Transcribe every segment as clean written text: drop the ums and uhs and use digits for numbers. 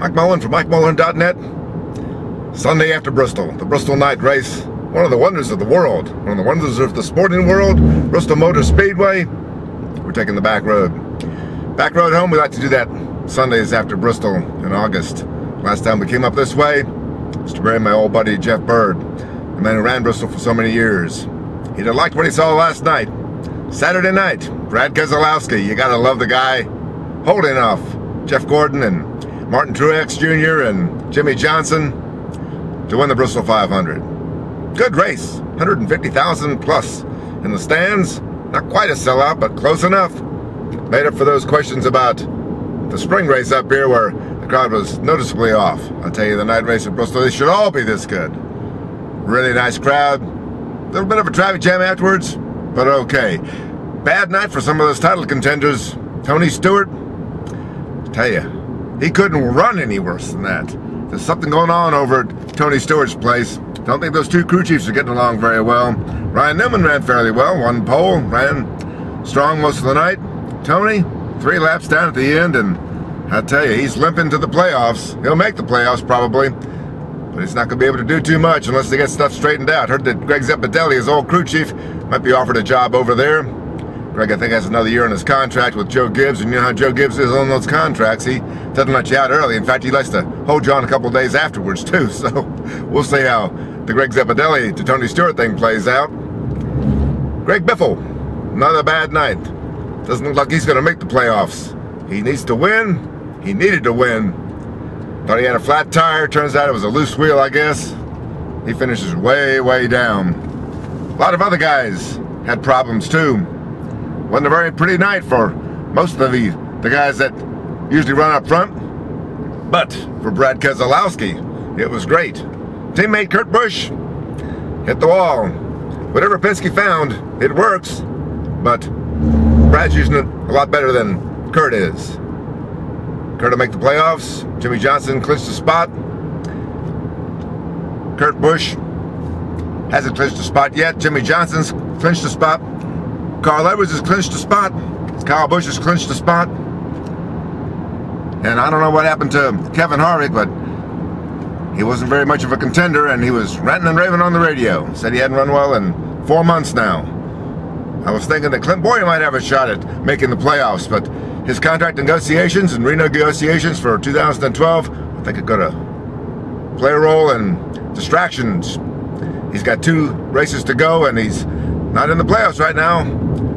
Mike Mullen from MikeMullen.net. Sunday after Bristol, the Bristol night race. One of the wonders of the world. One of the wonders of the sporting world. Bristol Motor Speedway. We're taking the back road. Back road home, we like to do that Sundays after Bristol in August. Last time we came up this way was to bury my old buddy Jeff Bird, the man who ran Bristol for so many years. He'd have liked what he saw last night. Saturday night, Brad Keselowski. You gotta love the guy holding off Jeff Gordon and Martin Truex Jr. and Jimmy Johnson to win the Bristol 500. Good race, 150,000 plus in the stands. Not quite a sellout, but close enough. Made up for those questions about the spring race up here where the crowd was noticeably off. I'll tell you, the night race at Bristol, they should all be this good. Really nice crowd. A little bit of a traffic jam afterwards, but okay. Bad night for some of those title contenders. Tony Stewart, I tell you, he couldn't run any worse than that. There's something going on over at Tony Stewart's place. Don't think those two crew chiefs are getting along very well. Ryan Newman ran fairly well, won pole, ran strong most of the night. Tony, 3 laps down at the end, and I tell you, he's limping to the playoffs. He'll make the playoffs probably, but he's not going to be able to do too much unless they get stuff straightened out. Heard that Greg Zepadelli, his old crew chief, might be offered a job over there. Greg, I think, has another year on his contract with Joe Gibbs, and you know how Joe Gibbs is on those contracts. He doesn't let you out early. In fact, he likes to hold you on a couple of days afterwards, too. So we'll see how the Greg Zepadelli to Tony Stewart thing plays out. Greg Biffle, another bad night. Doesn't look like he's going to make the playoffs. He needs to win. He needed to win. Thought he had a flat tire. Turns out it was a loose wheel, I guess. He finishes way, way down. A lot of other guys had problems, too. Wasn't a very pretty night for most of the guys that usually run up front. But for Brad Keselowski, it was great. Teammate Kurt Busch hit the wall. Whatever Penske found, it works. But Brad's using it a lot better than Kurt is. Kurt will make the playoffs. Jimmy Johnson clinched the spot. Kurt Busch hasn't clinched the spot yet. Jimmy Johnson's clinched the spot. Carl Edwards has clinched the spot. Kyle Busch has clinched the spot. And I don't know what happened to Kevin Harvick, but he wasn't very much of a contender, and he was ranting and raving on the radio. Said he hadn't run well in 4 months now. I was thinking that Clint Boyer might have a shot at making the playoffs, but his contract negotiations and renegotiations for 2012, I think, are going to play a role in distractions. He's got 2 races to go, and he's not in the playoffs right now.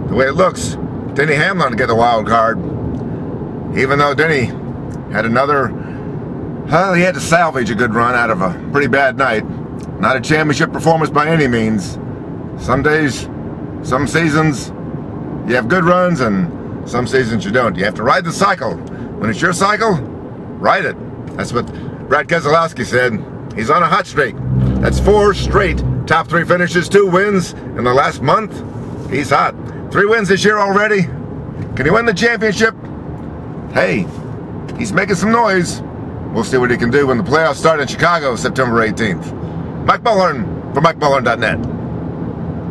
The way it looks, Denny Hamlin to get the wild card. Even though Denny had another, he had to salvage a good run out of a pretty bad night. Not a championship performance by any means. Some days, some seasons, you have good runs, and some seasons you don't. You have to ride the cycle. When it's your cycle, ride it. That's what Brad Keselowski said. He's on a hot streak. That's 4 straight top 3 finishes, 2 wins in the last month. He's hot. 3 wins this year already. Can he win the championship? Hey, he's making some noise. We'll see what he can do when the playoffs start in Chicago, September 18th. Mike Mullen for MikeMullen.net.